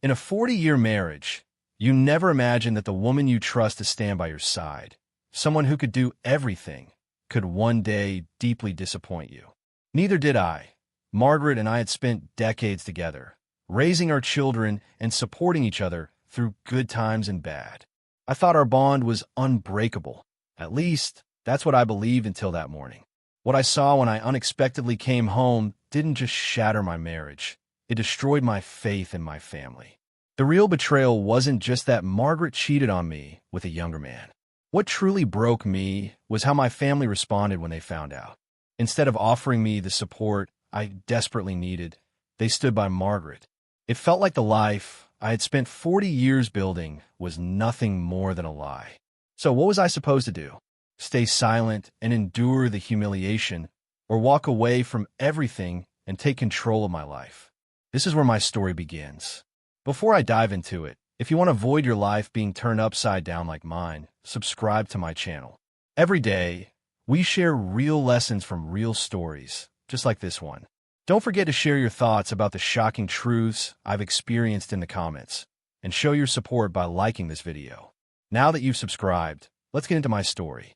In a 40-year marriage, you never imagine that the woman you trust to stand by your side, someone who could do everything, could one day deeply disappoint you. Neither did I. Margaret and I had spent decades together, raising our children and supporting each other through good times and bad. I thought our bond was unbreakable. At least, that's what I believed until that morning. What I saw when I unexpectedly came home didn't just shatter my marriage. It destroyed my faith in my family. The real betrayal wasn't just that Margaret cheated on me with a younger man. What truly broke me was how my family responded when they found out. Instead of offering me the support I desperately needed, they stood by Margaret. It felt like the life I had spent 40 years building was nothing more than a lie. So what was I supposed to do? Stay silent and endure the humiliation, or walk away from everything and take control of my life? This is where my story begins. Before I dive into it, if you want to avoid your life being turned upside down like mine, subscribe to my channel. Every day, we share real lessons from real stories, just like this one. Don't forget to share your thoughts about the shocking truths I've experienced in the comments, and show your support by liking this video. Now that you've subscribed, let's get into my story.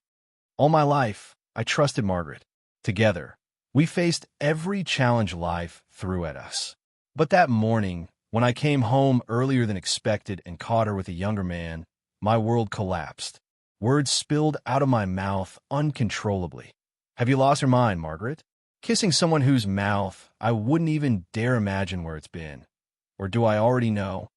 All my life, I trusted Margaret. Together, we faced every challenge life threw at us. But that morning, when I came home earlier than expected and caught her with a younger man, my world collapsed. Words spilled out of my mouth uncontrollably. Have you lost your mind, Margaret? Kissing someone whose mouth I wouldn't even dare imagine where it's been. Or do I already know?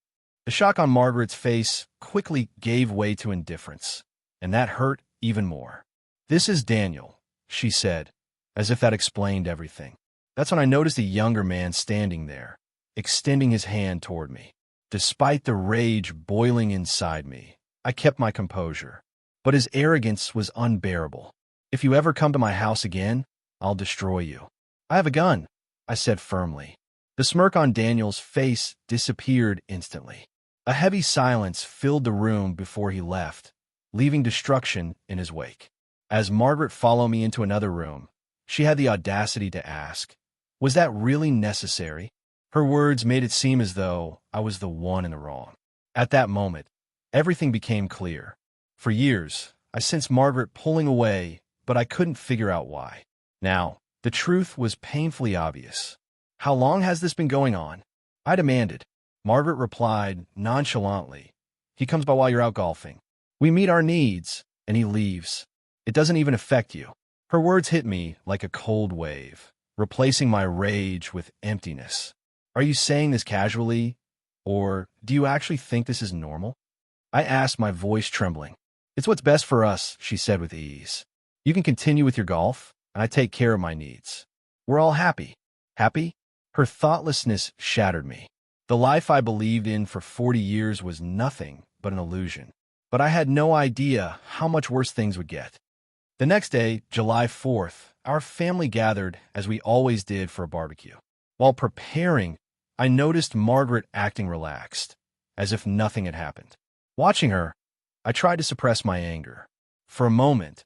The shock on Margaret's face quickly gave way to indifference, and that hurt even more. "This is Daniel," she said, as if that explained everything. That's when I noticed a younger man standing there, extending his hand toward me. Despite the rage boiling inside me, I kept my composure. But his arrogance was unbearable. "If you ever come to my house again, I'll destroy you." "I have a gun," I said firmly. The smirk on Daniel's face disappeared instantly. A heavy silence filled the room before he left, leaving destruction in his wake. As Margaret followed me into another room, she had the audacity to ask, "Was that really necessary?" Her words made it seem as though I was the one in the wrong. At that moment, everything became clear. For years, I sensed Margaret pulling away, but I couldn't figure out why. Now, the truth was painfully obvious. "How long has this been going on?" I demanded. Margaret replied nonchalantly, "He comes by while you're out golfing. We meet our needs, and he leaves. It doesn't even affect you." Her words hit me like a cold wave, replacing my rage with emptiness. "Are you saying this casually, or do you actually think this is normal?" I asked, my voice trembling. "It's what's best for us," she said with ease. "You can continue with your golf, and I take care of my needs. We're all happy." Happy? Her thoughtlessness shattered me. The life I believed in for 40 years was nothing but an illusion. But I had no idea how much worse things would get. The next day, July 4th, our family gathered as we always did for a barbecue. While preparing, I noticed Margaret acting relaxed, as if nothing had happened. Watching her, I tried to suppress my anger. For a moment,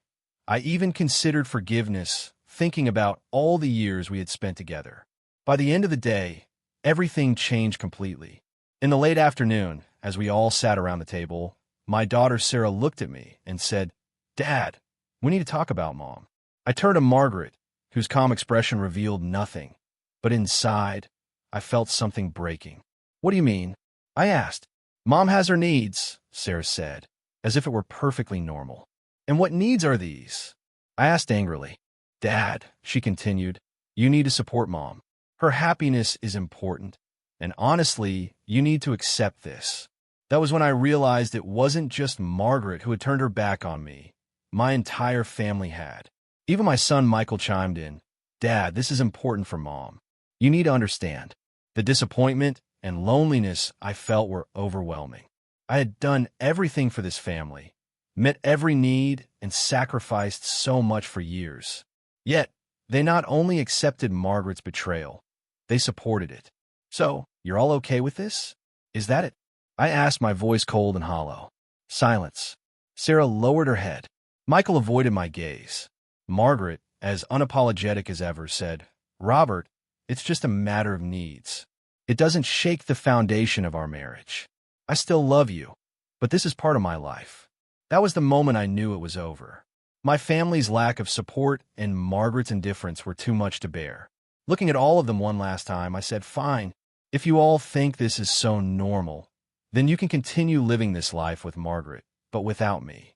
I even considered forgiveness, thinking about all the years we had spent together. By the end of the day, everything changed completely. In the late afternoon, as we all sat around the table, my daughter Sarah looked at me and said, "Dad, we need to talk about Mom." I turned to Margaret, whose calm expression revealed nothing, but inside, I felt something breaking. "What do you mean?" I asked. "Mom has her needs," Sarah said, as if it were perfectly normal. "And what needs are these?" I asked angrily. "Dad," she continued, "you need to support Mom. Her happiness is important, and honestly, you need to accept this." That was when I realized it wasn't just Margaret who had turned her back on me. My entire family had. Even my son Michael chimed in. "Dad, this is important for Mom. You need to understand." The disappointment and loneliness I felt were overwhelming. I had done everything for this family, met every need, and sacrificed so much for years. Yet, they not only accepted Margaret's betrayal, they supported it. "So, you're all okay with this? Is that it?" I asked, my voice cold and hollow. Silence. Sarah lowered her head. Michael avoided my gaze. Margaret, as unapologetic as ever, said, "Robert, it's just a matter of needs." It doesn't shake the foundation of our marriage. I still love you, but this is part of my life. That was the moment I knew it was over. My family's lack of support and Margaret's indifference were too much to bear. Looking at all of them one last time, I said, fine, if you all think this is so normal, then you can continue living this life with Margaret, but without me.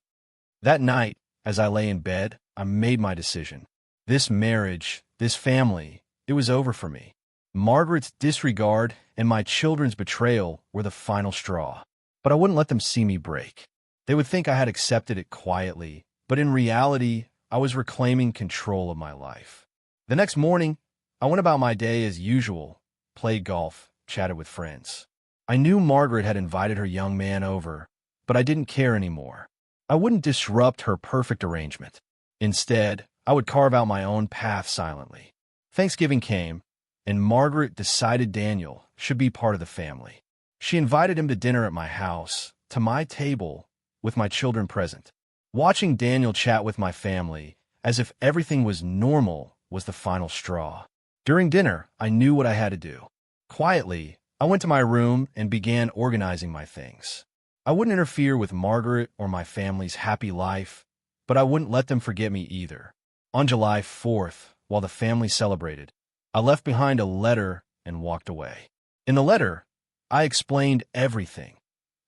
That night, as I lay in bed, I made my decision. This marriage, this family, it was over for me. Margaret's disregard and my children's betrayal were the final straw. But I wouldn't let them see me break. They would think I had accepted it quietly, but in reality, I was reclaiming control of my life. The next morning, I went about my day as usual, played golf, chatted with friends. I knew Margaret had invited her young man over, but I didn't care anymore. I wouldn't disrupt her perfect arrangement. Instead, I would carve out my own path silently. Thanksgiving came, and Margaret decided Daniel should be part of the family. She invited him to dinner at my house, to my table, with my children present. Watching Daniel chat with my family, as if everything was normal, was the final straw. During dinner, I knew what I had to do. Quietly, I went to my room and began organizing my things. I wouldn't interfere with Margaret or my family's happy life, but I wouldn't let them forget me either. On July 4th, while the family celebrated, I left behind a letter and walked away. In the letter, I explained everything.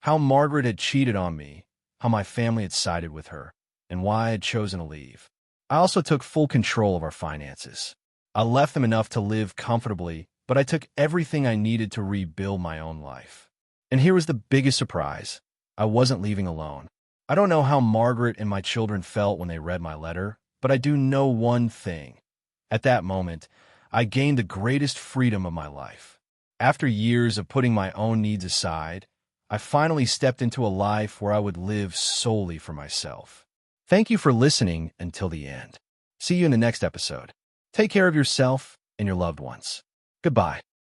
How Margaret had cheated on me, how my family had sided with her, and why I had chosen to leave. I also took full control of our finances. I left them enough to live comfortably, but I took everything I needed to rebuild my own life. And here was the biggest surprise. I wasn't leaving alone. I don't know how Margaret and my children felt when they read my letter, but I do know one thing. At that moment, I gained the greatest freedom of my life. After years of putting my own needs aside, I finally stepped into a life where I would live solely for myself. Thank you for listening until the end. See you in the next episode. Take care of yourself and your loved ones. Goodbye.